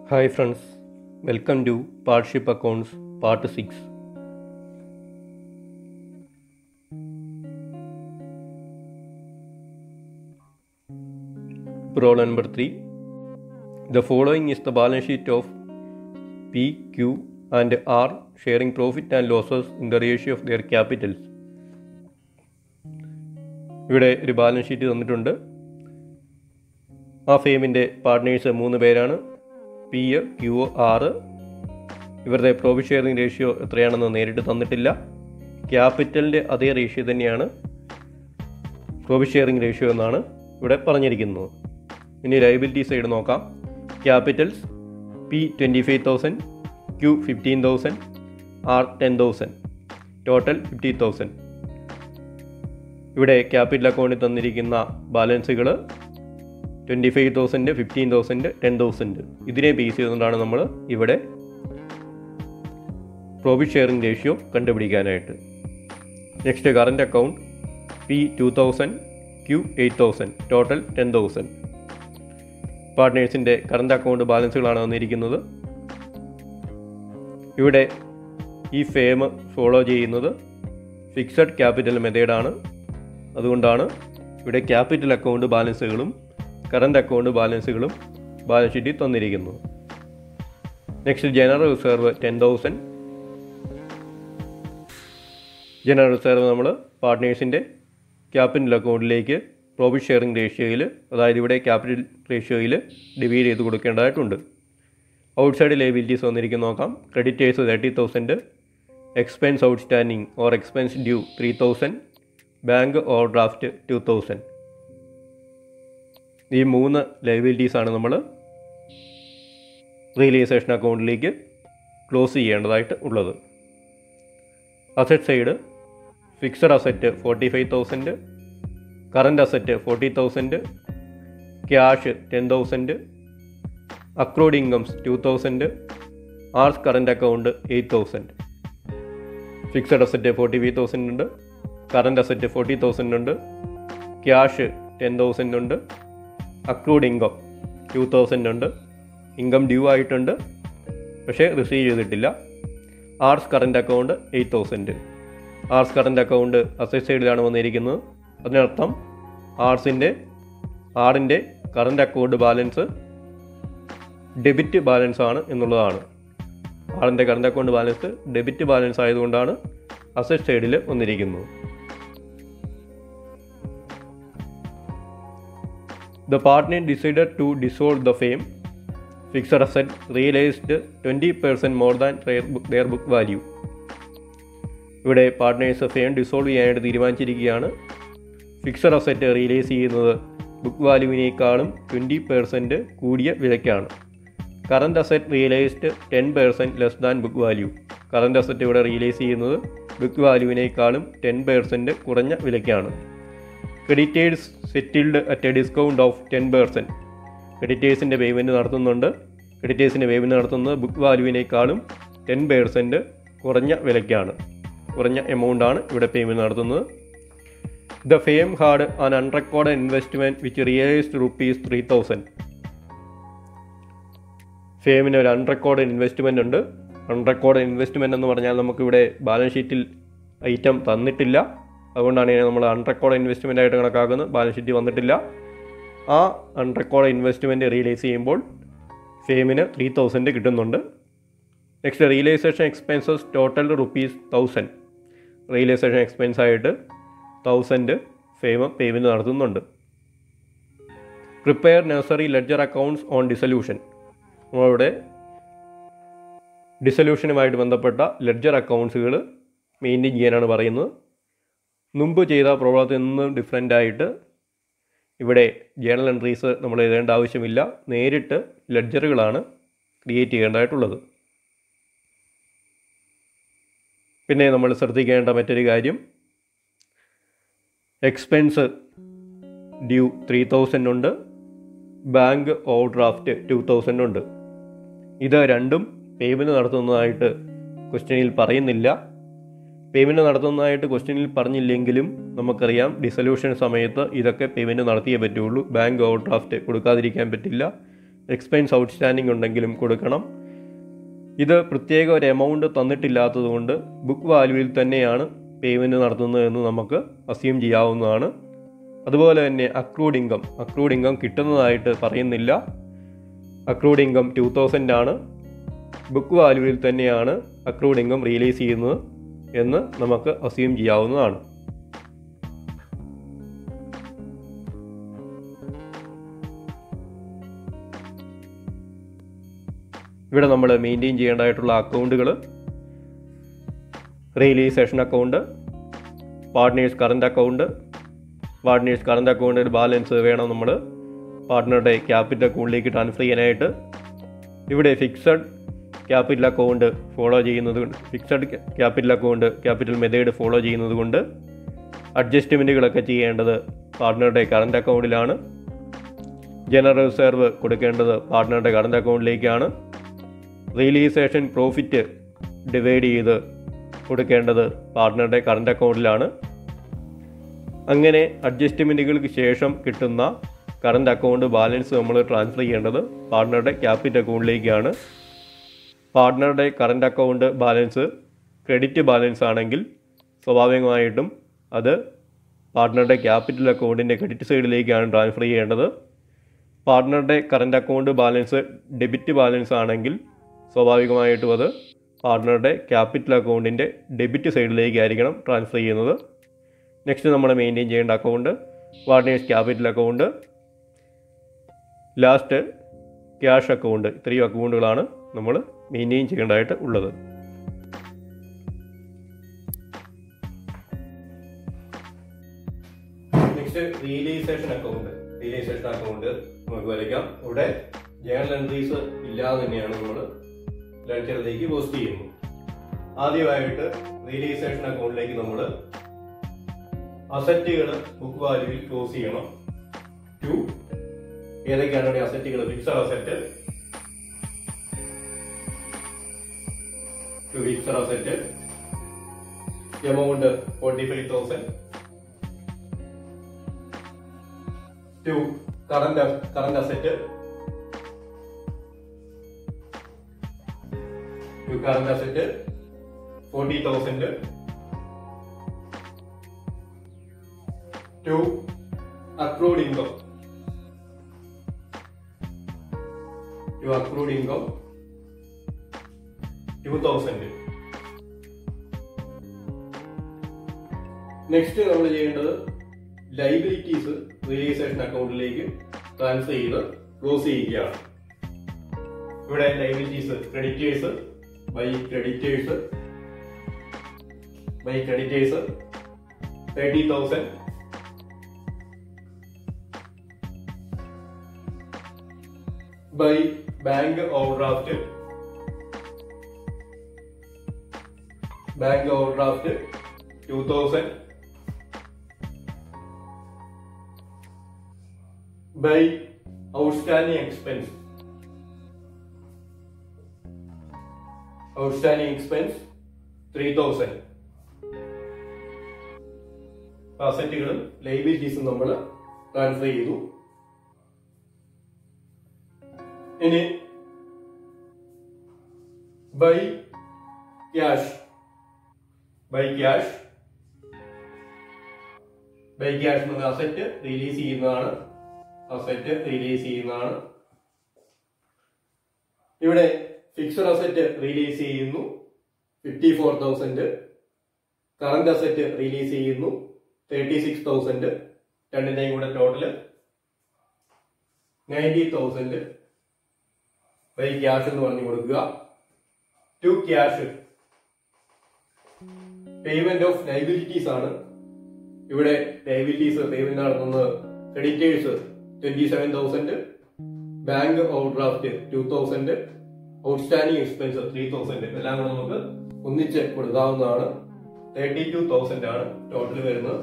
Hi friends, welcome to Partnership Accounts Part 6. Problem number 3. The following is the balance sheet of P, Q and R sharing profit and losses in the ratio of their capitals. ഇവിടെ ഒരു balance sheet തന്നിട്ടുണ്ട്. ആ ഫേമിൻ്റെ partners 3 പേരാണ്. P, Q, R. ഇവരുടെ profit sharing ratio എത്രയാണെന്ന് നേരിട്ട് തന്നിട്ടില്ല. ക്യാപിറ്റലിൻ്റെ അതേ റേഷ്യോ തന്നെയാണ് പ്രോഫിറ്റ് ഷെയറിംഗ് റേഷ്യോ എന്നാണ് ഇവിടെ പറഞ്ഞിരിക്കുന്നത്. ഇനി ലയബിലിറ്റി സൈഡ് നോക്കാം. Capitals P 25,000, Q 15,000, R 10,000, total 50,000. ഇവിടെ ക്യാപിറ്റൽ അക്കൗണ്ടിൽ തന്നിരിക്കുന്ന ബാലൻസുകൾ 25,000, 15,000, 10,000. ഇതിനെ ബേസ് ചെയ്തുകൊണ്ടാണ് നമ്മൾ ഇവിടെ പ്രോഫിറ്റ് ഷെയറിംഗ് റേഷ്യോ കണ്ടുപിടിക്കാനായിട്ട്. Next current account P 2,000, Q 8,000, total 10,000. പാർട്ട്നേഴ്സിൻ്റെ കറൻറ്റ് അക്കൗണ്ട് ബാലൻസുകളാണ് വന്നിരിക്കുന്നത്. ഇവിടെ ഈ ഫേം ഫോളോ ചെയ്യുന്നത് ഫിക്സഡ് ക്യാപിറ്റൽ മെത്തേഡാണ്. അതുകൊണ്ടാണ് ഇവിടെ ക്യാപിറ്റൽ അക്കൗണ്ട് ബാലൻസുകളും കറൻറ്റ് അക്കൗണ്ട് ബാലൻസുകളും ബാലൻസ് ഷീറ്റിൽ തന്നിരിക്കുന്നത്. Next general reserve 10,000. General reserve നമ്മൾ പാർട്ട്നേഴ്സിൻ്റെ ക്യാപിറ്റൽ അക്കൗണ്ടിലേക്ക് പ്രോഫിറ്റ് ഷെയറിംഗ് റേഷ്യോയിൽ, അതായത് ഇവിടെ ക്യാപിറ്റൽ റേഷ്യോയിൽ ഡിവൈഡ് ചെയ്ത് കൊടുക്കേണ്ടതായിട്ടുണ്ട്. ഔട്ട്സൈഡ് ലയബിലിറ്റീസ് വന്നിരിക്കുന്ന നോക്കാം. Creditors 30,000, expense outstanding or expense due 3,000, bank overdraft 2,000. ഈ 3 ലയബിലിറ്റീസാണ് നമ്മൾ റിയലൈസേഷൻ അക്കൗണ്ടിലേക്ക് ക്ലോസ് ചെയ്യേണ്ടതായിട്ട് ഉള്ളത്. Asset side fixed asset 45,000, current asset 40,000, cash 10,000, accrued incomes 2,000, R's current account 8,000. Fixed asset 45,000 ഉണ്ട്, കറൻറ്റ് അസറ്റ് 40,000 ഉണ്ട്, ക്യാഷ് 10,000 ഉണ്ട്, അക്രൂഡ് ഇൻകം 2,000 ഉണ്ട്, ഇൻകം ഡ്യൂ ആയിട്ടുണ്ട് പക്ഷേ റിസീവ് ചെയ്തിട്ടില്ല. R's current account 8,000. R's current account asset സൈഡിലാണ് വന്നിരിക്കുന്നത്. അതിനർത്ഥം ആറിൻ്റെ current account balance debit balance ആണ് എന്നുള്ളതാണ്. ആറിൻ്റെ current account balance debit balance ആയതുകൊണ്ടാണ് അസറ്റ് സൈഡിൽ വന്നിരിക്കുന്നത്. The partner decided to dissolve the firm. Fixed asset realized 20% more than their book value. ഇവിടെ പാർട്ട്നേഴ്സ് ഫേം ഡിസോൾവ് ചെയ്യാനായിട്ട് തീരുമാനിച്ചിരിക്കുകയാണ്. ഫിക്സഡ് അസറ്റ് റിയലൈസ് ചെയ്യുന്നത് ബുക്ക് വാല്യൂവിനേക്കാളും 20% കൂടിയ വിലയ്ക്കാണ്. Current asset realised 10% less than book value. Current asset ഇവിടെ realise ചെയ്യുന്നത് book വാല്യൂവിനേക്കാളും 10% കുറഞ്ഞ വിലയ്ക്കാണ്. Creditors settled at a discount of 10%. ക്രെഡിറ്റേഴ്സിൻ്റെ പേയ്മെൻറ്റ് നടത്തുന്നുണ്ട്. ക്രെഡിറ്റേഴ്സിൻ്റെ പേയ്മെൻറ്റ് നടത്തുന്നത് ബുക്ക് വാല്യൂവിനേക്കാളും 10% കുറഞ്ഞ വിലയ്ക്കാണ്. കുറഞ്ഞ എമൗണ്ടാണ് ഇവിടെ പേയ്മെൻറ്റ് നടത്തുന്നത്. The firm had an unrecorded investment which realised ₹3,000. ഫേമിന് ഒരു അൺറെക്കോർഡ് ഇൻവെസ്റ്റ്മെൻ്റ് ഉണ്ട്. അൺറെക്കോർഡ് ഇൻവെസ്റ്റ്മെൻ്റ് എന്ന് പറഞ്ഞാൽ നമുക്കിവിടെ ബാലൻസ് ഷീറ്റിൽ ഐറ്റം തന്നിട്ടില്ല. അതുകൊണ്ടാണ് നമ്മൾ അൺറെക്കോർഡ് ഇൻവെസ്റ്റ്മെൻ്റ് ആയിട്ട് കണക്കാക്കുന്നത്. ബാലൻസ് ഷീറ്റ് വന്നിട്ടില്ല. ആ അൺറെക്കോർഡ് ഇൻവെസ്റ്റ്മെൻറ്റ് റിയലൈസ് ചെയ്യുമ്പോൾ ഫേമിന് 3,000 കിട്ടുന്നുണ്ട്. Next realisation expenses total ₹1,000. Realisation expense ആയിട്ട് 1,000 ഫേം പേയ്മെൻറ്റ് നടത്തുന്നുണ്ട്. Prepare necessary ledger accounts on dissolution. നമ്മളിവിടെ ഡിസൊല്യൂഷനുമായിട്ട് ബന്ധപ്പെട്ട ലെഡ്ജർ അക്കൗണ്ട്സുകൾ മെയിൻറ്റെയിൻ ചെയ്യാനാണ് പറയുന്നത്. മുമ്പ് ചെയ്ത പ്രോബ്ലത്തിൽ നിന്നും ഡിഫറെൻ്റ് ആയിട്ട് ഇവിടെ ജേണൽ എൻട്രീസ് നമ്മൾ എഴുതേണ്ട ആവശ്യമില്ല. നേരിട്ട് ലെഡ്ജറുകളാണ് ക്രിയേറ്റ് ചെയ്യേണ്ടതായിട്ടുള്ളത്. പിന്നെ നമ്മൾ ശ്രദ്ധിക്കേണ്ട മറ്റൊരു കാര്യം, എക്സ്പെൻസ് ഡ്യൂ 3,000 ഉണ്ട്, ബാങ്ക് ഓവർ ഡ്രാഫ്റ്റ് 2,000 ഉണ്ട്. ഇത് രണ്ടും പേയ്മെൻറ്റ് നടത്തുന്നതായിട്ട് ക്വസ്റ്റ്യനിൽ പറയുന്നില്ല. പേയ്മെൻറ്റ് നടത്തുന്നതായിട്ട് ക്വസ്റ്റ്യനിൽ പറഞ്ഞില്ലെങ്കിലും നമുക്കറിയാം ഡിസൊല്യൂഷൻ സമയത്ത് ഇതൊക്കെ പേയ്മെൻറ്റ് നടത്തിയേ പറ്റുള്ളൂ. ബാങ്ക് ഓവർ ഡ്രാഫ്റ്റ് കൊടുക്കാതിരിക്കാൻ പറ്റില്ല. എക്സ്പെൻസ് ഔട്ട്സ്റ്റാൻഡിംഗ് ഉണ്ടെങ്കിലും കൊടുക്കണം. ഇത് പ്രത്യേക ഒരു എമൗണ്ട് തന്നിട്ടില്ലാത്തത് കൊണ്ട് ബുക്ക് വാല്യൂവിൽ തന്നെയാണ് പേയ്മെൻറ്റ് നടത്തുന്നതെന്ന് നമുക്ക് അസ്യൂം ചെയ്യാവുന്നതാണ്. അതുപോലെ തന്നെ അക്രൂഡ് ഇൻകം കിട്ടുന്നതായിട്ട് പറയുന്നില്ല. അക്രൂഡ് ഇൻകം 2000 ആണ്. ബുക്ക് വാല്യൂവിൽ തന്നെയാണ് അക്രൂഡ് ഇൻകം റിയലൈസ് ചെയ്യുന്നത് എന്ന് നമുക്ക് അസ്യൂം ചെയ്യാവുന്നതാണ്. ഇവിടെ നമ്മൾ മെയിൻറ്റെയിൻ ചെയ്യേണ്ടതായിട്ടുള്ള അക്കൗണ്ടുകൾ realisation account, partners current account. Partners current അക്കൗണ്ടിൽ ബാലൻസ് വേണം നമ്മൾ പാർട്ട്ണറുടെ ക്യാപിറ്റൽ അക്കൗണ്ടിലേക്ക് ട്രാൻസ്ഫർ ചെയ്യാനായിട്ട്. ഇവിടെ ഫിക്സഡ് ക്യാപിറ്റൽ അക്കൗണ്ട് ഫോളോ ചെയ്യുന്നത് fixed capital account capital method follow ചെയ്യുന്നത് കൊണ്ട് അഡ്ജസ്റ്റ്മെൻറ്റുകളൊക്കെ ചെയ്യേണ്ടത് പാർട്ട്ണറുടെ കറൻറ്റ് അക്കൗണ്ടിലാണ്. ജനറൽ റിസർവ് കൊടുക്കേണ്ടത് പാർട്ട്ണറുടെ കറൻറ്റ് അക്കൗണ്ടിലേക്കാണ്. റിയലൈസേഷൻ പ്രോഫിറ്റ് ഡിവൈഡ് ചെയ്ത് കൊടുക്കേണ്ടത് പാർട്ട്ണറുടെ കറൻറ്റ് അക്കൗണ്ടിലാണ്. അങ്ങനെ അഡ്ജസ്റ്റ്മെൻറ്റുകൾക്ക് ശേഷം കിട്ടുന്ന കറൻറ്റ് അക്കൗണ്ട് ബാലൻസ് നമ്മൾ ട്രാൻസ്ഫർ ചെയ്യേണ്ടത് പാർട്ട്ണറുടെ ക്യാപിറ്റൽ അക്കൗണ്ടിലേക്കാണ്. പാർട്ട്ണറുടെ current account balance credit balance ആണെങ്കിൽ സ്വാഭാവികമായിട്ടും അത് പാർട്ട്ണറുടെ ക്യാപിറ്റൽ അക്കൗണ്ടിൻ്റെ ക്രെഡിറ്റ് സൈഡിലേക്കാണ് ട്രാൻസ്ഫർ ചെയ്യേണ്ടത്. പാർട്ട്ണറുടെ current account balance debit balance ആണെങ്കിൽ സ്വാഭാവികമായിട്ടും അത് പാർട്ട്ണറുടെ ക്യാപിറ്റൽ അക്കൗണ്ടിൻ്റെ ഡെബിറ്റ് സൈഡിലേക്കായിരിക്കണം ട്രാൻസ്ഫർ ചെയ്യുന്നത്. നെക്സ്റ്റ് നമ്മൾ മെയിൻറ്റെയിൻ ചെയ്യേണ്ട account partners capital account, last cash account. ഇത്രയും അക്കൗണ്ടുകളാണ് നമ്മൾ മെയിൻറ്റെയിൻ ചെയ്യേണ്ടതായിട്ട് ഉള്ളത്. Next realisation account. Realisation account നമുക്ക് വരയ്ക്കാം. ഇവിടെ ജേണൽ എൻട്രീസ് ഇല്ലാതെ തന്നെയാണ് നമ്മൾ ലെഡ്ജറിലേക്ക് പോസ്റ്റ് ചെയ്യുന്നത്. ആദ്യമായിട്ട് റിയലൈസേഷൻ അക്കൗണ്ടിലേക്ക് നമ്മൾ അസറ്റുകൾ ബുക്ക് വാല്യൂവിൽ ക്ലോസ് ചെയ്യണം. ഏതൊക്കെയാണ് ഇവിടെ അസറ്റുകൾ? Fixed asset, fixed asset amount 45,000. Current asset, current asset 40,000. accrued income, accrued income 2,000. Next നമ്മൾ ചെയ്യേണ്ടത് ലൈബിലിറ്റീസ് റിയലൈസേഷൻ അക്കൗണ്ടിലേക്ക് ട്രാൻസ്ഫർ ചെയ്ത് ക്ലോസ് ചെയ്യുകയാണ്. ഇവിടെ liabilities creditors by creditors 30,000. by bank overdraft 2,000. by outstanding expense 3,000. അസറ്റുകളും ലൈബിലിറ്റീസും നമ്മൾ ട്രാൻസ്ഫർ ചെയ്തു. ഇനി ബൈ ക്യാഷ് എന്ന അസറ്റ് റിലീസ് ചെയ്യുന്നതാണ്. ഇവിടെ ഫിക്സഡ് അസറ്റ് റിലീസ് ചെയ്യുന്നു 54,000. കറന്റ് അസറ്റ് റിലീസ് ചെയ്യുന്നു 36,000. രണ്ടിന്റെയും കൂടെ ടോട്ടല് 90,000 ബൈ ക്യാഷ് എന്ന് പറഞ്ഞു കൊടുക്കുക. To cash payment of liabilities ആണ്. ഇവിടെ ലൈബിലിറ്റീസ് പേയ്മെന്റ് നടത്തുന്നത് creditors 27,000, bank overdraft 2,000, outstanding expense 3,000. എല്ലാം കൂടെ നമുക്ക് ഒന്നിച്ച് കൊടുക്കാവുന്നതാണ്. 32,000 ആണ് ടോട്ടൽ വരുന്നത്.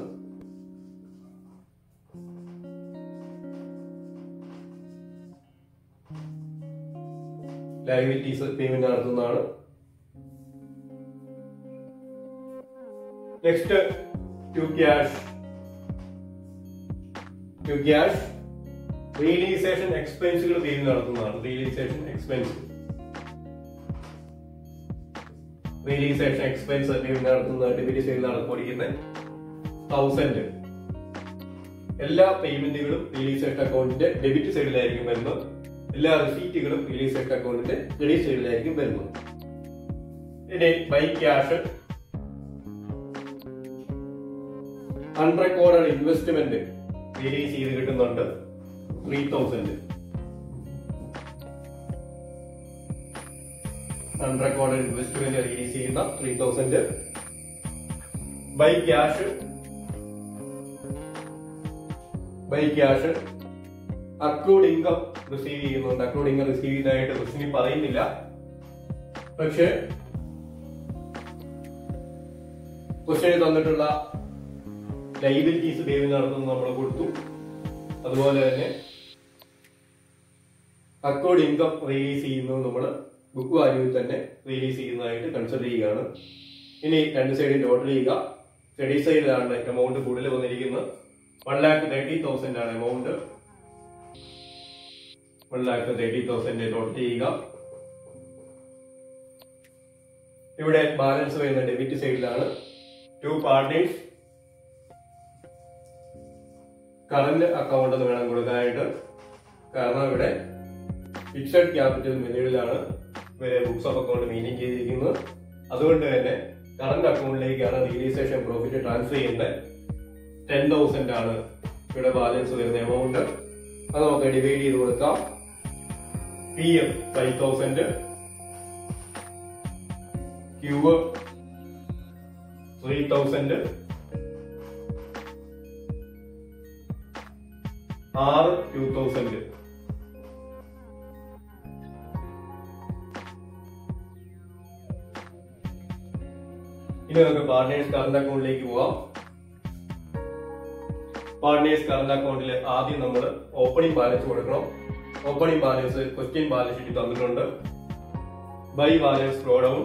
ലയബിലിറ്റീസ് പേയ്മെന്റ് നടത്തുന്നതാണ്. നെക്സ്റ്റ് ടു ക്യാഷ് റിയലൈസേഷൻ എക്സ്പെൻസുകൾ പേയ്മെന്റ് നടത്തുന്നതാണ്. റിയലൈസേഷൻ എക്സ്പെൻസ് പേയ്മെന്റ് നടത്തുന്ന ഡെബിറ്റ് സൈഡിലാണ് കൊടുക്കുന്നത് 1000. എല്ലാ പേയ്മെന്റുകളും റിയലൈസേഷൻ അക്കൗണ്ടിന്റെ ഡെബിറ്റ് സൈഡിലായിരിക്കും വരുന്നത്. എല്ലാ റിസീറ്റുകളും റിയലൈസേഷൻ അക്കൗണ്ടിന്റെ ക്രെഡിറ്റ് സൈഡിലായിരിക്കും വരുന്നത്. ഇനി by cash unrecorded investment release ചെയ്ത് കിട്ടുന്നുണ്ട് 3000. അൺറെക്കോർഡഡ് ഇൻവെസ്റ്റ്മെന്റ് റിലീസ് ചെയ്യുന്ന 3000. By cash accrued income receive ചെയ്യുന്നുണ്ട്. അക്രൂഡ് ഇൻകം റിസീവ് ചെയ്തതായിട്ട് ക്വസ്റ്റ്യനിൽ പറയുന്നില്ല, പക്ഷെ ക്വസ്റ്റ്യനിൽ തന്നിട്ടുള്ള ലൈബിലിറ്റീസ് പേയ്മെന്റ് നടത്തുന്നത് നമ്മൾ കൊടുത്തു. അതുപോലെ തന്നെ അക്രൂഡ് ഇൻകം റിലീസ് ചെയ്യുന്നത് നമ്മൾ ബുക്ക് വാല്യൂവിൽ തന്നെ റിലീസ് ചെയ്യുന്നതായിട്ട് കൺസിഡർ ചെയ്യുകയാണ്. ഇനി രണ്ട് സൈഡിൽ ടോട്ടൽ ചെയ്യുക. ക്രെഡിറ്റ് സൈഡിലാണ് എമൗണ്ട് കൂടുതൽ വന്നിരിക്കുന്നത്. 1,30,000 ആണ് എമൗണ്ട്. 1,30,000 ടോട്ടൽ ചെയ്യുക. ഇവിടെ ബാലൻസ് വരുന്ന ഡെബിറ്റ് സൈഡിലാണ്. 2 പാർട്ടീസ് കറന്റ് അക്കൗണ്ട് എന്ന് വേണം കൊടുക്കാനായിട്ട്. കാരണം ഇവിടെ ഫിക്സഡ് ക്യാപിറ്റൽ മെത്തേഡിലാണ് ഇവരെ ബുക്സ് ഓഫ് അക്കൗണ്ട് മെയിൻറ്റെയിൻ ചെയ്തിരിക്കുന്നത്. അതുകൊണ്ട് തന്നെ കറന്റ് അക്കൗണ്ടിലേക്കാണ് റിയലൈസേഷൻ പ്രോഫിറ്റ് ട്രാൻസ്ഫർ ചെയ്യുന്നത്. 10,000 ആണ് ഇവിടെ ബാലൻസ് വരുന്ന എമൗണ്ട്. അത് നമുക്ക് ഡിവൈഡ് ചെയ്ത് കൊടുക്കാം. PM 5,000, Q 3,000, R 2,000. ഇനി നമുക്ക് പാർട്ട്നേഴ്സ് കറന്റ് അക്കൗണ്ടിലേക്ക് പോവാം. പാർട്ട്നേഴ്സ് കറന്റ് അക്കൗണ്ടിൽ ആദ്യം നമ്മൾ ഓപ്പണിംഗ് ബാലൻസ് കൊടുക്കണം. Opening balance question balance sheet തന്നിട്ടുണ്ട്. By balance flow down.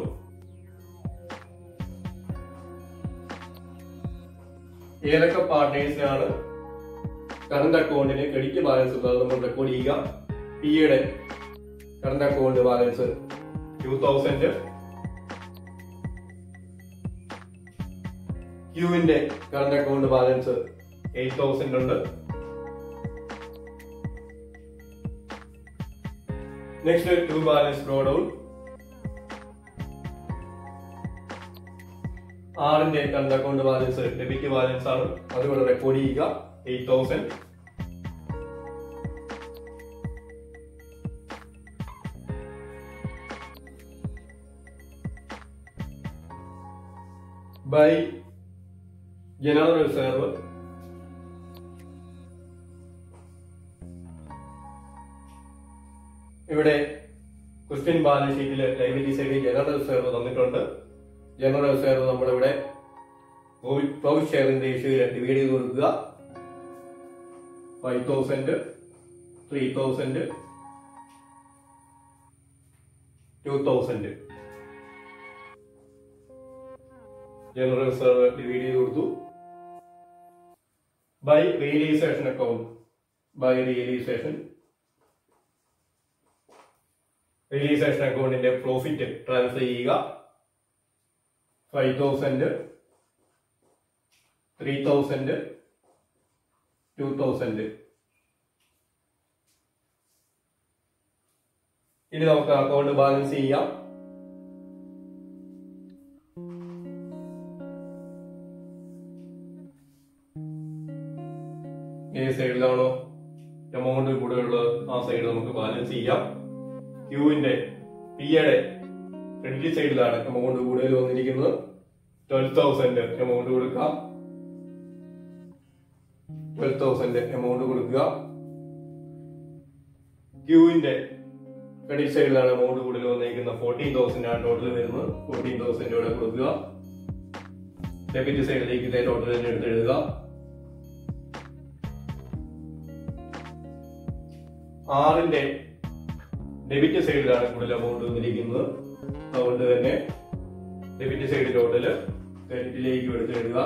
ഏതൊക്കെ പാർട്ട്നേഴ്സിനാണ് കറന്റ് അക്കൗണ്ടിന് ക്രെഡിറ്റ് ബാലൻസ് ഉള്ളത് നമ്മൾ റെക്കോർഡ് ചെയ്യുക. പിയുടെ കറന്റ് അക്കൗണ്ട് ബാലൻസ് 2,000, ക്യൂവിന്റെ കറന്റ് അക്കൗണ്ട് ബാലൻസ് 8,000 ഉണ്ട്. Next 2 balance flow down. ആറിന്റെ current account balance debit balance ആണ്. അതുകൂടെ റെക്കോർഡ് ചെയ്യുക 8,000. ബൈ ജനറൽ റിസർവ് ഇവിടെ ക്വസ്റ്റ്യൻ ബാലൻസ് ഷീറ്റിൽ ലൈബിലിറ്റി സൈഡിൽ ജനറൽ റിസർവ് തന്നിട്ടുണ്ട്. ജനറൽ റിസർവ് നമ്മളിവിടെ പ്രോഫിറ്റ് ഷെയറിംഗ് റേഷ്യോയിൽ ഡിവൈഡ് ചെയ്ത് കൊടുക്കുക. 5,000, 3,000, 2,000. ജനറൽ റിസർവ് ഡിവൈഡ് ചെയ്ത് കൊടുത്തു. By realisation account. By realisation അക്കൗണ്ടിന്റെ പ്രോഫിറ്റ് ട്രാൻസ്ഫർ ചെയ്യുക. 5,000, 3,000, 2,000. ഇനി നമുക്ക് അക്കൗണ്ട് ബാലൻസ് ചെയ്യാം. ഏത് സൈഡിലാണോ എമൗണ്ട് കൂടുതലുള്ളത് ആ സൈഡ് നമുക്ക് ബാലൻസ് ചെയ്യാം. ക്യൂവിന്റെ പിയുടെ ക്രെഡിറ്റ് സൈഡിലാണ് എമൗണ്ട് കൂടുതൽ വന്നിരിക്കുന്നത്. 12,000 എമൗണ്ട് കൊടുക്കാം. 12,000 എമൗണ്ട് കൊടുക്കുക. ക്യൂവിന്റെ ക്രെഡിറ്റ് സൈഡിലാണ് എമൗണ്ട് കൂടുതൽ വന്നിരിക്കുന്നത്. 14,000 ആണ് ടോട്ടൽ വരുന്നത്. 14,000 ഇവിടെ കൊടുക്കുക. ഡെബിറ്റ് സൈഡിലേക്ക് ഇതേ ടോട്ടൽ തന്നെ എടുത്തെഴുതുക. ആറിന്റെ ഡെബിറ്റ് സൈഡിലാണ് കൂടുതൽ എമൗണ്ട് വന്നിരിക്കുന്നത്. അതുകൊണ്ട് തന്നെ ഡെബിറ്റ് സൈഡ് ടോട്ടല് ക്രെഡിറ്റിലേക്ക് എടുത്തെഴുതുക.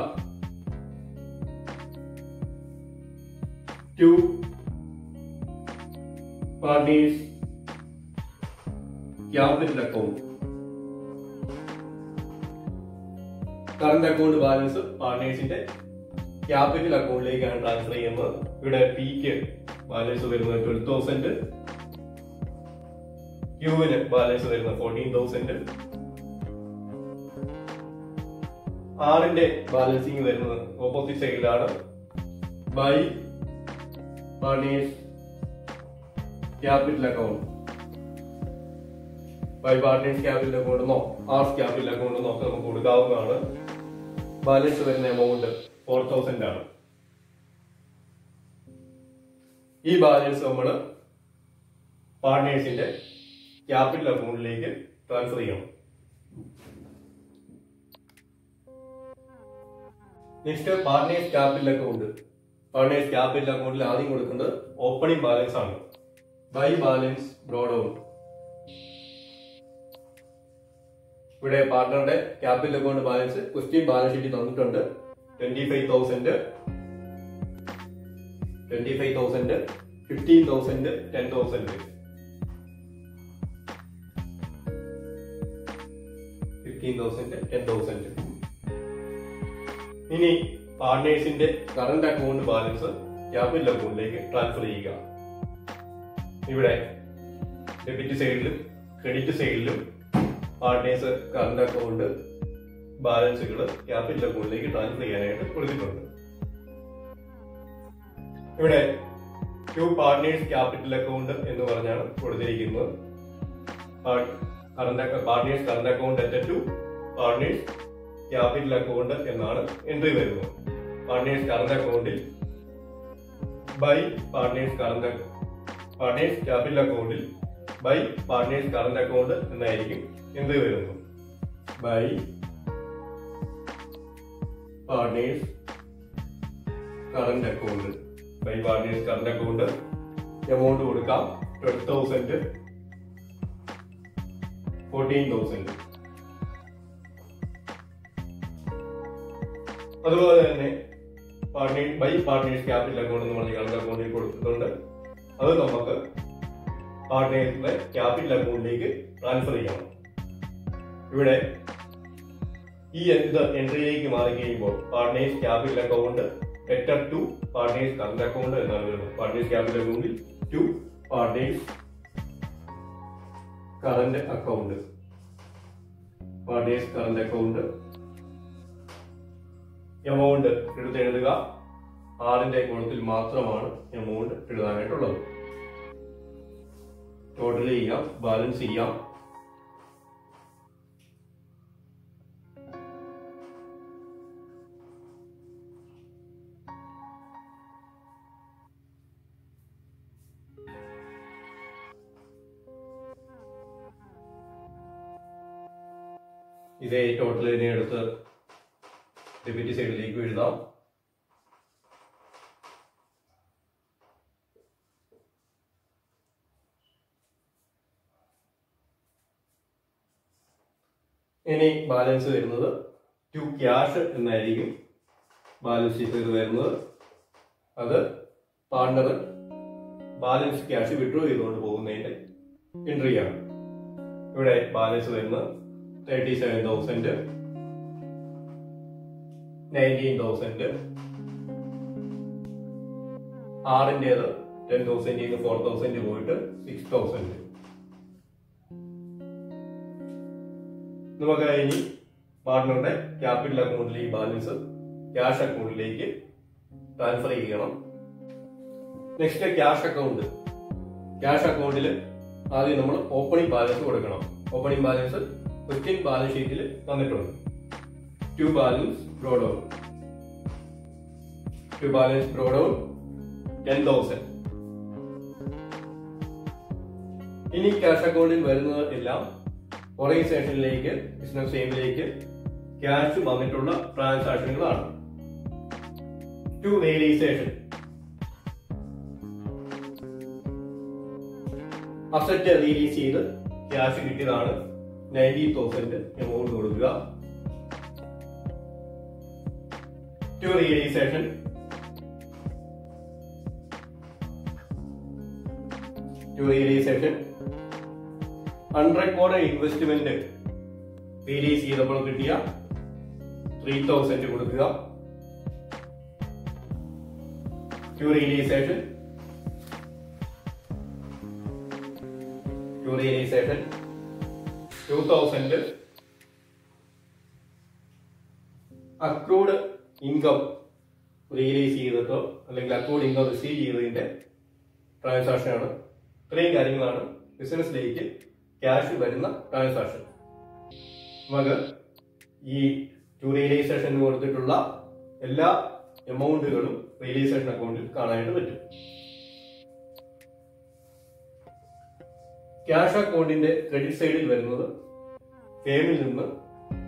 2 partners capital account. Current account balance partners capital account transfer here peak balance 12,000, Q balance 14,000, R balancing opposite side by partners capital account. By partners capital account R capital account balance amount 4,000. This balance partners capital account transfer. Next, partners capital account. Partners capital account opening balance by balance brought out. With a partner capital account balance, question balance sheet is 25,000, 15,000, 10,000. 15,000, 10,000. Ini partners current account balance capital account transfer. Here debit side, credit side, partners current account balance capital account transfer. Here two partners capital account partners current account at 2 partners capital account entry. Partners current account by partners capital account by partners current account entry. By partners current account. By partners current account amount 12,000, 14,000. അതുപോലെ തന്നെ by partners capital account എന്ന് പറഞ്ഞ current അക്കൗണ്ടിൽ കൊടുത്തിട്ടുണ്ട്. അത് നമുക്ക് പാർട്ട്നേഴ്സിന്റെ capital അക്കൗണ്ടിലേക്ക് transfer ചെയ്യണം. ഇവിടെ ഈ എൻട്രിയിലേക്ക് മാറി കഴിയുമ്പോൾ partners capital account letter to partners current account എന്നാണ് വരുന്നത്. പാർട്ട്നേഴ്സ് ക്യാപിറ്റൽ അക്കൗണ്ടിൽ to partners current account. Partners current account amount എഴുതുക. ആറിന്റെ കോളത്തിൽ മാത്രമാണ് എമൗണ്ട് എഴുതാനായിട്ടുള്ളത്. ടോട്ടൽ ചെയ്യാം, ബാലൻസ് ചെയ്യാം. ഇതേ ടോട്ടൽ തന്നെ എടുത്ത് ഡെബിറ്റ് സൈഡിലേക്ക് എഴുതാം. ഇനി ബാലൻസ് വരുന്നത് ടു ക്യാഷ് എന്നായിരിക്കും ബാലൻസ് ഷീറ്റ് വരുന്നത്. അത് പാർട്ണർ ബാലൻസ് ക്യാഷ് വിഡ്രോ ചെയ്തുകൊണ്ട് പോകുന്നതിന്റെ എൻട്രിയാണ്. ഇവിടെ ബാലൻസ് വരുന്നത് 37,000, 19,000, ആറിൻ്റെത് 10,000 4,000 പോയിട്ട് 6,000. നമുക്ക് ഇനി പാർട്ട്ണറുടെ ക്യാപിറ്റൽ അക്കൗണ്ടിലെ ബാലൻസ് ക്യാഷ് അക്കൗണ്ടിലേക്ക് ട്രാൻസ്ഫർ ചെയ്യണം. Next cash account. ക്യാഷ് അക്കൗണ്ടിൽ ആദ്യം നമ്മൾ ഓപ്പണിംഗ് ബാലൻസ് കൊടുക്കണം. ഓപ്പണിംഗ് ബാലൻസ് ക്വസ്റ്റ്യൻ ബാലൻസ് ഷീറ്റിൽ തന്നിട്ടുണ്ട്. To balance brought out. To balance brought out 10,000. ഇനി ക്യാഷ് അക്കൗണ്ടിൽ വരുന്നത് എല്ലാം ഓർഗനൈസേഷനിലേക്ക് ബിസിനസ് ടീമിലേക്ക് ക്യാഷ് വന്നിട്ടുള്ള ട്രാൻസാക്ഷനുകളാണ്. To realisation. അസറ്റ് റിലീസ് ചെയ്ത് ക്യാഷ് കിട്ടിയതാണ് 90,000 എമൗണ്ട് കൊടുക്കുക. To realisation. To realisation. Unrecord investment release ചെയ്തപ്പോൾ കിട്ടിയ 3000 കൊടുക്കുക. To realisation 2000 accrued income realise ചെയ്തിട്ടോ അല്ലെങ്കിൽ അക്രൂഡ് ഇൻകം റിസീവ് ചെയ്തതിന്റെ ട്രാൻസാക്ഷൻ ആണ്. ഇത്രയും കാര്യങ്ങളാണ് ബിസിനസ്സിലേക്ക് ക്യാഷ് വരുന്ന ട്രാൻസാക്ഷൻ. നമുക്ക് ഈ ടു റിയലൈസേഷൻ കൊടുത്തിട്ടുള്ള എല്ലാ എമൗണ്ടുകളും റിയലൈസേഷൻ അക്കൗണ്ടിൽ കാണാനായിട്ട് പറ്റും. ക്യാഷ് അക്കൗണ്ടിന്റെ ക്രെഡിറ്റ് സൈഡിൽ വരുന്നത് ഫേമിൽ നിന്ന്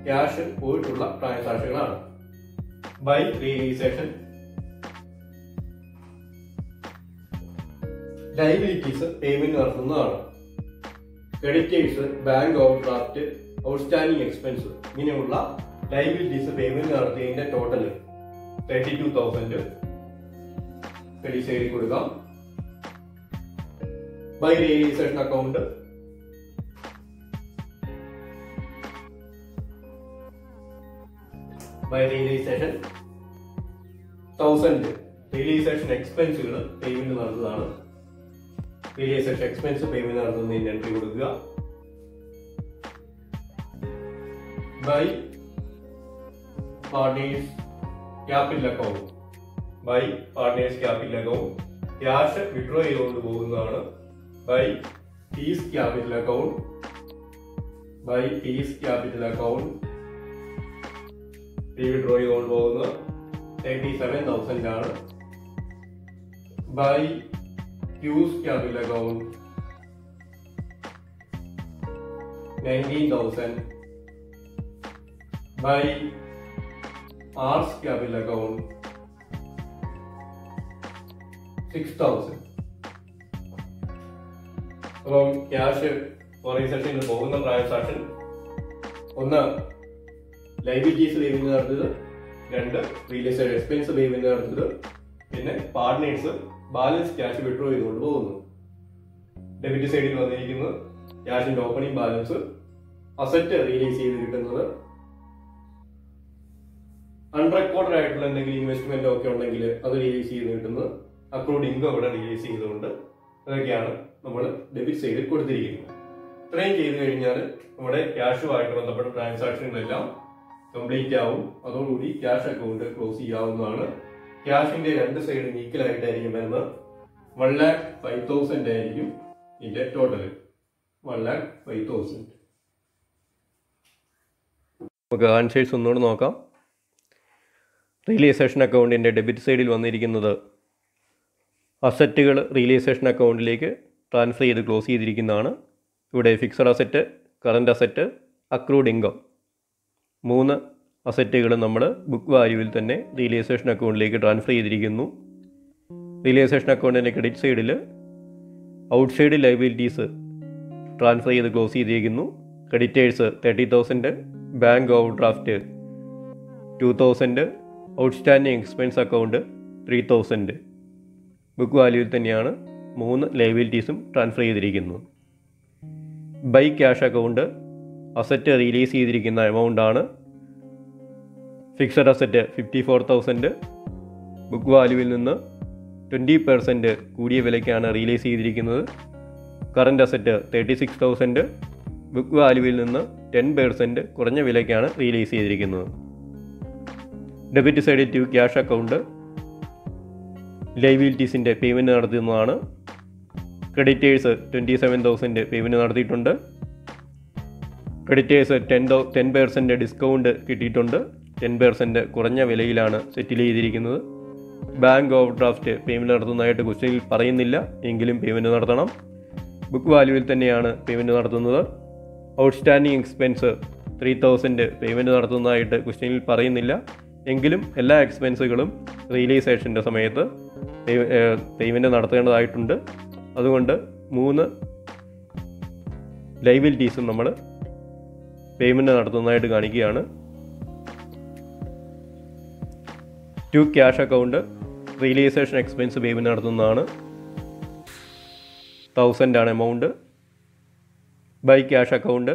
ക്യാഷ് പോയിട്ടുള്ള ട്രാൻസാക്ഷനുകളാണ്. ബൈ റിയലൈസേഷൻ ലൈബിലിറ്റീസ് പേയ്മെന്റ് നടത്തുന്നതാണ്. Creditors bank overdraft outstanding expense ഇങ്ങനെയുള്ള ലൈബിലിറ്റീസ് പേയ്മെന്റ് നടത്തിയതിന്റെ ടോട്ടൽ 32,000 ക്രെഡിറ്റ് സൈഡിൽ കൊടുക്കാം. By realisation account by realisation 1000 realisation എക്സ്പെൻസുകൾ പേയ്മെന്റ് നടത്തുന്നതാണ്. റിയലൈസേഷൻ എക്സ്പെൻസ് പേയ്മെന്റ് നടത്തുന്നതിന് എൻട്രി കൊടുക്കുക. By partners capital account by partners capital account cash withdraw ചെയ്തുകൊണ്ട് പോകുന്നതാണ്. By P's capital account by P's capital account P withdraw ചെയ്തുകൊണ്ട് പോകുന്നത് 37,000 ആണ്. By Q's capital account 19,000. By R's capital account 6,000. അപ്പം cash ഓർഗനൈസേഷനിൽ പോകുന്ന ട്രാൻസാക്ഷൻ ഒന്ന് ലൈബിലിറ്റീസ് പേയ്മെന്റ് നടത്തിയത്, രണ്ട് റിയലൈസേഷൻ എക്സ്പെൻസ് പേയ്മെന്റ് നടത്തിയത്, പിന്നെ പാർട്ട്നേഴ്സ് ബാലൻസ് ക്യാഷ് വിഡ്രോ ചെയ്തുകൊണ്ട് പോകുന്നു. ഡെബിറ്റ് സൈഡിൽ വന്നിരിക്കുന്നത് ക്യാഷിന്റെ ഓപ്പണിംഗ് ബാലൻസ്, അസറ്റ് റിയലൈസ് ചെയ്ത് കിട്ടുന്നത്, അൺറെക്കോർഡ് ആയിട്ടുള്ള എന്തെങ്കിലും ഇൻവെസ്റ്റ്മെന്റ് ഒക്കെ ഉണ്ടെങ്കിൽ അത് റിയലൈസ് ചെയ്ത് കിട്ടുന്നത്, അക്രൂഡ് ഇൻകം ഇവിടെ റിയലൈസ് ചെയ്തുകൊണ്ട് അതൊക്കെയാണ് നമ്മൾ ഡെബിറ്റ് സൈഡിൽ കൊടുത്തിരിക്കുന്നത്. ഇത്രയും ചെയ്ത് കഴിഞ്ഞാൽ നമ്മുടെ ക്യാഷുമായിട്ട് ബന്ധപ്പെട്ട ട്രാൻസാക്ഷനുകളെല്ലാം കംപ്ലീറ്റ് ആവും. അതോടുകൂടി ക്യാഷ് അക്കൗണ്ട് ക്ലോസ് ചെയ്യാവുന്നതാണ്. ക്യാഷിന്റെ രണ്ട് സൈഡും ഈക്വൽ ആയിട്ടായിരിക്കും വരുന്നത്. 1,05,000 ആയിരിക്കും ഇതിന്റെ ടോട്ടൽ. 1,05,000. നമുക്ക് ആൻസേഴ്സ് ഒന്നുകൂടെ നോക്കാം. റിയലൈസേഷൻ അക്കൗണ്ടിൻ്റെ ഡെബിറ്റ് സൈഡിൽ വന്നിരിക്കുന്നത് അസറ്റുകൾ റിയലൈസേഷൻ അക്കൗണ്ടിലേക്ക് ട്രാൻസ്ഫർ ചെയ്ത് ക്ലോസ് ചെയ്തിരിക്കുന്നതാണ്. ഇവിടെ fixed asset, current asset, accrued income 3 അസറ്റുകൾ നമ്മൾ ബുക്ക് വാല്യൂവിൽ തന്നെ റിയലൈസേഷൻ അക്കൗണ്ടിലേക്ക് ട്രാൻസ്ഫർ ചെയ്തിരിക്കുന്നു. റിയലൈസേഷൻ അക്കൗണ്ടിൻ്റെ ക്രെഡിറ്റ് സൈഡിൽ ഔട്ട്സൈഡ് ലയബിലിറ്റീസ് ട്രാൻസ്ഫർ ചെയ്ത് ക്ലോസ് ചെയ്തിരിക്കുന്നു. Creditors 30,000, bank overdraft 2,000, outstanding expense account 3,000. Book വാല്യൂവിൽ തന്നെയാണ് 3 ലയബിലിറ്റീസും ട്രാൻസ്ഫർ ചെയ്തിരിക്കുന്നത്. By cash account asset release ചെയ്തിരിക്കുന്ന എമൗണ്ടാണ്. ഫിക്സഡ് അസറ്റ് 54,000, ബുക്ക് വാല്യൂവിൽ നിന്ന് 20% കൂടിയ വിലയ്ക്കാണ് റിലീസ് ചെയ്തിരിക്കുന്നത്. കറണ്ട് അസറ്റ് 36,000, ബുക്ക് വാല്യൂവിൽ നിന്ന് 10% കുറഞ്ഞ വിലയ്ക്കാണ് റിലീസ് ചെയ്തിരിക്കുന്നത്. ഡെബിറ്റ് സൈഡിൽ ടു ക്യാഷ് അക്കൗണ്ട് ലയബിലിറ്റീസിൻ്റെ പേയ്മെൻറ്റ് നടത്തുന്നതാണ്. ക്രെഡിറ്റേഴ്സ് 27,000 പേയ്മെൻറ്റ് നടത്തിയിട്ടുണ്ട്. ക്രെഡിറ്റേഴ്സ് 10% ഡിസ്കൗണ്ട് കിട്ടിയിട്ടുണ്ട്. 10% കുറഞ്ഞ വിലയിലാണ് സെറ്റിൽ ചെയ്തിരിക്കുന്നത്. ബാങ്ക് ഓവർ ഡ്രാഫ്റ്റ് പേയ്മെൻറ്റ് നടത്തുന്നതായിട്ട് ക്വസ്റ്റ്യനിൽ പറയുന്നില്ല, എങ്കിലും പേയ്മെൻറ്റ് നടത്തണം. ബുക്ക് വാല്യൂവിൽ തന്നെയാണ് പേയ്മെൻറ്റ് നടത്തുന്നത്. ഔട്ട്സ്റ്റാൻഡിംഗ് എക്സ്പെൻസ് 3,000 പേയ്മെൻറ്റ് നടത്തുന്നതായിട്ട് ക്വസ്റ്റ്യനിൽ പറയുന്നില്ല, എങ്കിലും എല്ലാ എക്സ്പെൻസുകളും റിയലൈസേഷൻ്റെ സമയത്ത് പേയ്മെൻറ്റ് നടത്തേണ്ടതായിട്ടുണ്ട്. അതുകൊണ്ട് 3 ലയബിലിറ്റീസും നമ്മൾ പേയ്മെൻറ്റ് നടത്തുന്നതായിട്ട് കാണിക്കുകയാണ്. To cash account realisation expense payment നടത്തുന്നതാണ്. 1000 ആണ് amount. By cash account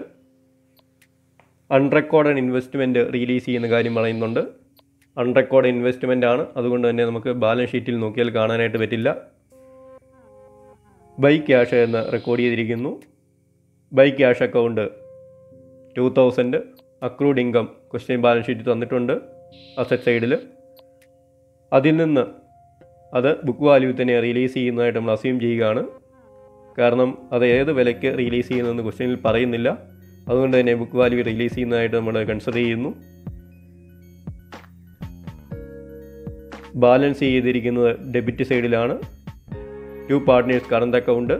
unrecorded investment release ചെയ്യുന്ന കാര്യം പറയുന്നുണ്ട്. അൺറെക്കോർഡ് ഇൻവെസ്റ്റ്മെൻ്റ് ആണ്, അതുകൊണ്ട് തന്നെ നമുക്ക് ബാലൻസ് ഷീറ്റിൽ നോക്കിയാൽ കാണാനായിട്ട് പറ്റില്ല. ബൈ ക്യാഷ് എന്ന് റെക്കോർഡ് ചെയ്തിരിക്കുന്നു. By cash account 2000 accrued income question balance sheet തന്നിട്ടുണ്ട് അസറ്റ് സൈഡിൽ. അതിൽ നിന്ന് അത് ബുക്ക് വാല്യൂ തന്നെ റിലീസ് ചെയ്യുന്നതായിട്ട് നമ്മൾ അസ്യൂം ചെയ്യുകയാണ്. കാരണം അത് ഏത് വിലയ്ക്ക് റിലീസ് ചെയ്യുന്നതെന്ന് ക്വസ്റ്റ്യനിൽ പറയുന്നില്ല. അതുകൊണ്ട് തന്നെ ബുക്ക് വാല്യൂ റിലീസ് ചെയ്യുന്നതായിട്ട് നമ്മൾ കൺസിഡർ ചെയ്യുന്നു. ബാലൻസ് ചെയ്തിരിക്കുന്നത് ഡെബിറ്റ് സൈഡിലാണ്. 2 പാർട്ട്നേഴ്സ് കറണ്ട് അക്കൗണ്ട്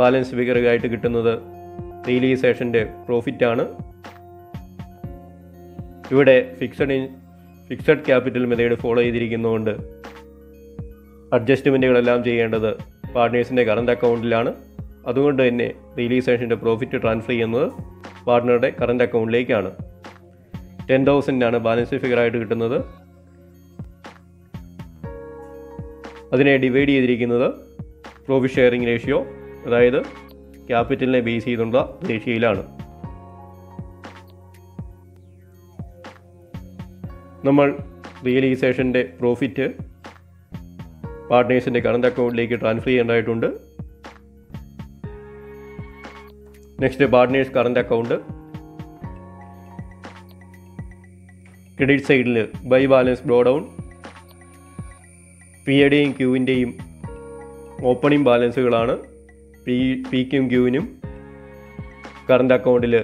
ബാലൻസ് ഫിഗറായിട്ട് കിട്ടുന്നത് റിയലൈസേഷൻ്റെ പ്രോഫിറ്റാണ്. ഇവിടെ ഫിക്സഡ് ക്യാപിറ്റൽ മെത്തേഡ് ഫോളോ ചെയ്തിരിക്കുന്നതുകൊണ്ട് അഡ്ജസ്റ്റ്മെൻറ്റുകളെല്ലാം ചെയ്യേണ്ടത് പാർട്ട്നേഴ്സിൻ്റെ കറണ്ട് അക്കൗണ്ടിലാണ്. അതുകൊണ്ട് തന്നെ റിയലൈസേഷൻ്റെ പ്രോഫിറ്റ് ട്രാൻസ്ഫർ ചെയ്യുന്നത് പാർട്ട്ണറുടെ കറണ്ട് അക്കൗണ്ടിലേക്കാണ്. 10,000 ബാലൻസ് ഫിഗറായിട്ട് കിട്ടുന്നത്. അതിനെ ഡിവൈഡ് ചെയ്തിരിക്കുന്നത് പ്രോഫിറ്റ് ഷെയറിംഗ് റേഷ്യോ, അതായത് ക്യാപിറ്റലിനെ ബേസ് ചെയ്തുള്ള റേഷ്യോയിലാണ്. നമ്മൾ റിയലൈസേഷൻ്റെ പ്രോഫിറ്റ് പാർട്ട്നേഴ്സിൻ്റെ കറണ്ട് അക്കൗണ്ടിലേക്ക് ട്രാൻസ്ഫർ ചെയ്യേണ്ടതായിട്ടുണ്ട്. Next partners current account. Credit സൈഡിൽ ബൈ ബാലൻസ് ബ്രോ ഡൗൺ പിയുടെയും ക്യൂവിൻ്റെയും ഓപ്പണിംഗ് ബാലൻസുകളാണ്. പിക്കും ക്യൂവിനും കറണ്ട് അക്കൗണ്ടിൽ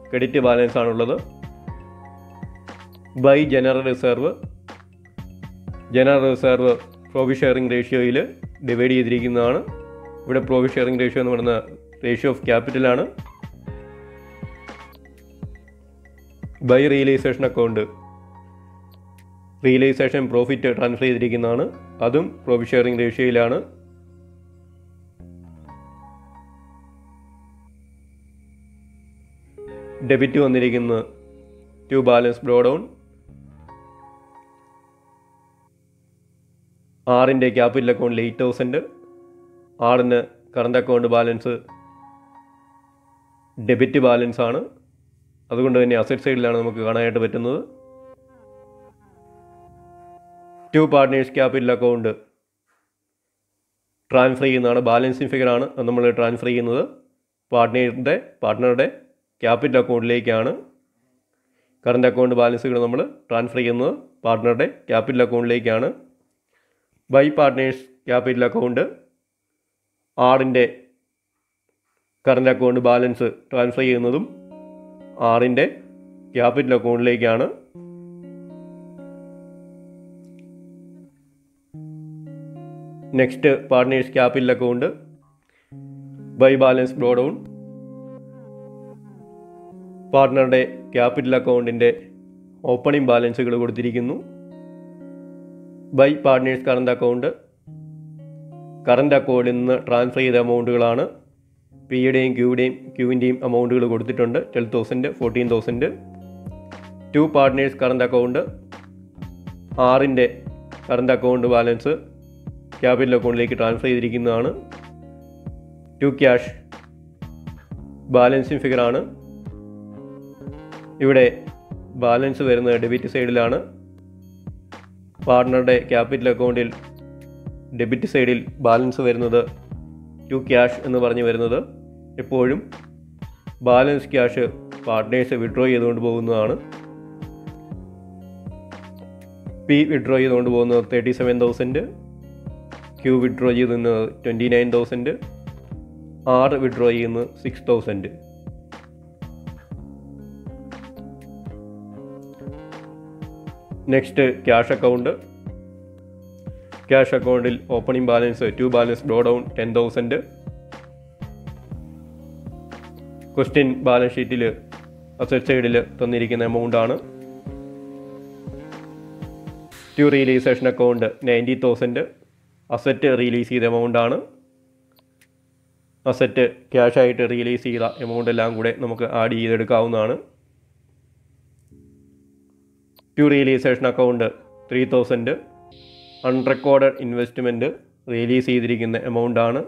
ക്രെഡിറ്റ് ബാലൻസ് ആണുള്ളത്. By general reserve profit sharing റേഷ്യോയിൽ ഡിവൈഡ് ചെയ്തിരിക്കുന്നതാണ്. ഇവിടെ പ്രോഫിറ്റ് ഷെയറിംഗ് റേഷ്യോ എന്ന് പറയുന്ന റേഷ്യോ ഓഫ് ക്യാപിറ്റലാണ്. By realisation account realisation profit transfer ചെയ്തിരിക്കുന്നതാണ്. അതും പ്രോഫിറ്റ് ഷെയറിംഗ് റേഷ്യോയിലാണ്. ഡെബിറ്റ് വന്നിരിക്കുന്നത് 2 ബാലൻസ് ബ്രോ ഡൗൺ. ആറിൻ്റെ ക്യാപിറ്റൽ അക്കൗണ്ടിൽ 8,000. ആറിന് current account balance debit balance ആണ്. അതുകൊണ്ട് തന്നെ അസറ്റ് സൈഡിലാണ് നമുക്ക് കാണാനായിട്ട് പറ്റുന്നത്. 2 പാർട്ട്നേഴ്സ് ക്യാപിറ്റൽ അക്കൗണ്ട് ട്രാൻസ്ഫർ ചെയ്യുന്നതാണ്. ബാലൻസിങ് ഫിഗറാണ് നമ്മൾ ട്രാൻസ്ഫർ ചെയ്യുന്നത് പാർട്ട്ണറുടെ ക്യാപിറ്റൽ അക്കൗണ്ടിലേക്കാണ്. കറണ്ട് അക്കൗണ്ട് ബാലൻസുകൾ നമ്മൾ ട്രാൻസ്ഫർ ചെയ്യുന്നത് പാർട്ട്ണറുടെ ക്യാപിറ്റൽ അക്കൗണ്ടിലേക്കാണ്. ബൈ പാർട്ട്നേഴ്സ് ക്യാപിറ്റൽ അക്കൗണ്ട് ആറിൻ്റെ കറണ്ട് അക്കൗണ്ട് ബാലൻസ് ട്രാൻസ്ഫർ ചെയ്യുന്നതും ആറിൻ്റെ ക്യാപിറ്റൽ അക്കൗണ്ടിലേക്കാണ്. Next partners capital account by balance brought down. പാർട്ട്ണറുടെ ക്യാപിറ്റൽ അക്കൗണ്ടിൻ്റെ ഓപ്പണിംഗ് ബാലൻസുകൾ കൊടുത്തിരിക്കുന്നു. By partners current account current അക്കൗണ്ടിൽ നിന്ന് ട്രാൻസ്ഫർ ചെയ്ത എമൗണ്ടുകളാണ്. പിയുടെയും ക്യൂവിൻ്റെയും എമൗണ്ടുകൾ കൊടുത്തിട്ടുണ്ട്. 12,000, 14,000. 2 പാർട്ട്നേഴ്സ് കറണ്ട് അക്കൗണ്ട് ആറിൻ്റെ കറണ്ട് അക്കൗണ്ട് ബാലൻസ് ക്യാപിറ്റൽ അക്കൗണ്ടിലേക്ക് ട്രാൻസ്ഫർ ചെയ്തിരിക്കുന്നതാണ്. 2 ക്യാഷ് ബാലൻസിങ് ഫിഗറാണ്. ഇവിടെ ബാലൻസ് വരുന്നത് ഡെബിറ്റ് സൈഡിലാണ്. പാർട്ട്ണറുടെ ക്യാപിറ്റൽ അക്കൗണ്ടിൽ ഡെബിറ്റ് സൈഡിൽ ബാലൻസ് വരുന്നത് 2 ക്യാഷ് എന്ന് പറഞ്ഞു വരുന്നത് എപ്പോഴും ബാലൻസ് ക്യാഷ് പാർട്ട്നേഴ്സ് വിഡ്രോ ചെയ്തുകൊണ്ട് പോകുന്നതാണ്. പി വിഡ്രോ ചെയ്തുകൊണ്ട് പോകുന്നത് 37,000, ക്യൂ വിഡ്രോ ചെയ്യുന്നത് 29,000, ആർ വിഡ്രോ ചെയ്യുന്നത് 6,000. Next cash account. ക്യാഷ് അക്കൗണ്ടിൽ opening balance 2 balance brought down 10,000. Question balance ഷീറ്റിൽ അസറ്റ് സൈഡിൽ തന്നിരിക്കുന്ന എമൗണ്ടാണ്. 2 റിയലൈസേഷൻ അക്കൗണ്ട് 90,000 അസറ്റ് റിലീസ് ചെയ്ത എമൗണ്ടാണ്. അസറ്റ് ക്യാഷായിട്ട് റിലീസ് ചെയ്ത എമൗണ്ട് എല്ലാം കൂടെ നമുക്ക് ആഡ് ചെയ്തെടുക്കാവുന്നതാണ്. 2 realisation account 3,000 unrecorded investment release ചെയ്തിരിക്കുന്ന എമൗണ്ടാണ്.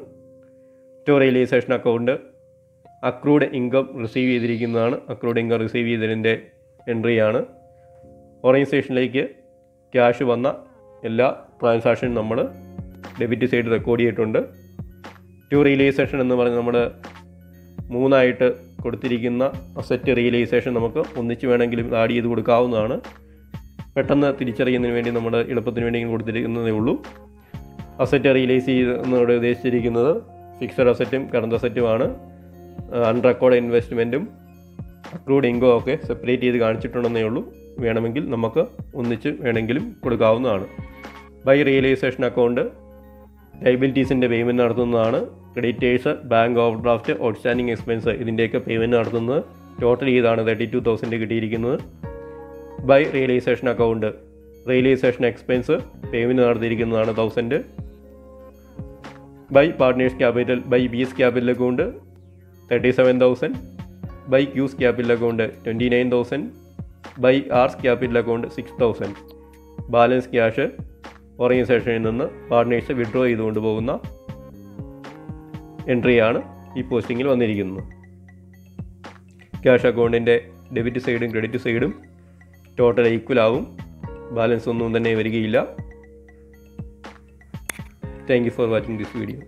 To realisation account accrued income receive ചെയ്തിരിക്കുന്നതാണ്. അക്രൂഡ് ഇൻകം റിസീവ് ചെയ്തതിൻ്റെ എൻട്രിയാണ്. ഓർഗനൈസേഷനിലേക്ക് ക്യാഷ് വന്ന എല്ലാ ട്രാൻസാക്ഷനും നമ്മൾ ഡെബിറ്റ് സൈഡ് റെക്കോർഡ് ചെയ്തിട്ടുണ്ട്. ടു റിയലൈസേഷൻ എന്ന് പറഞ്ഞ് നമ്മൾ 3 കൊടുത്തിരിക്കുന്ന അസറ്റ് റിയലൈസേഷൻ നമുക്ക് ഒന്നിച്ച് വേണമെങ്കിലും ആഡ് ചെയ്ത് കൊടുക്കാവുന്നതാണ്. പെട്ടെന്ന് തിരിച്ചറിയുന്നതിന് വേണ്ടി നമ്മൾ എളുപ്പത്തിന് വേണ്ടി കൊടുത്തിരിക്കുന്നതേ ഉള്ളൂ. അസറ്റ് റിയലൈസ് ചെയ്യുന്നതോടെ ഉദ്ദേശിച്ചിരിക്കുന്നത് ഫിക്സഡ് അസറ്റും കറണ്ട് അസറ്റുമാണ്. അൺറെക്കോർഡ് ഇൻവെസ്റ്റ്മെൻറ്റും അക്രൂഡ് ഇൻകം ഒക്കെ സെപ്പറേറ്റ് ചെയ്ത് കാണിച്ചിട്ടുണ്ടെന്നേ ഉള്ളൂ. വേണമെങ്കിൽ നമുക്ക് ഒന്നിച്ച് വേണമെങ്കിലും കൊടുക്കാവുന്നതാണ്. ബൈ റിയലൈസേഷൻ അക്കൗണ്ട് ലൈബിലിറ്റീസിൻ്റെ പേയ്മെൻറ്റ് നടത്തുന്നതാണ്. Creditors, bank overdraft, outstanding expense ഇതിൻ്റെയൊക്കെ പേയ്മെൻറ്റ് നടത്തുന്നത്. ടോട്ടൽ ചെയ്താണ് 32,000 കിട്ടിയിരിക്കുന്നത്. By realisation account realisation expense payment നടത്തിയിരിക്കുന്നതാണ് 1000. By partners capital by B's capital account 37,000. By Q's capital account 29,000. By R's capital account 6,000. Balance cash ഓർഗനൈസേഷനിൽ നിന്ന് partners withdraw ചെയ്തുകൊണ്ട് പോകുന്ന എൻട്രിയാണ് ഈ പോസ്റ്റിങ്ങിൽ വന്നിരിക്കുന്നത്. ക്യാഷ് അക്കൗണ്ടിൻ്റെ ഡെബിറ്റ് സൈഡും ക്രെഡിറ്റ് സൈഡും ടോട്ടൽ ഈക്വൽ ആവും. ബാലൻസ് ഒന്നും തന്നെ വരികയില്ല. Thank you for watching this video.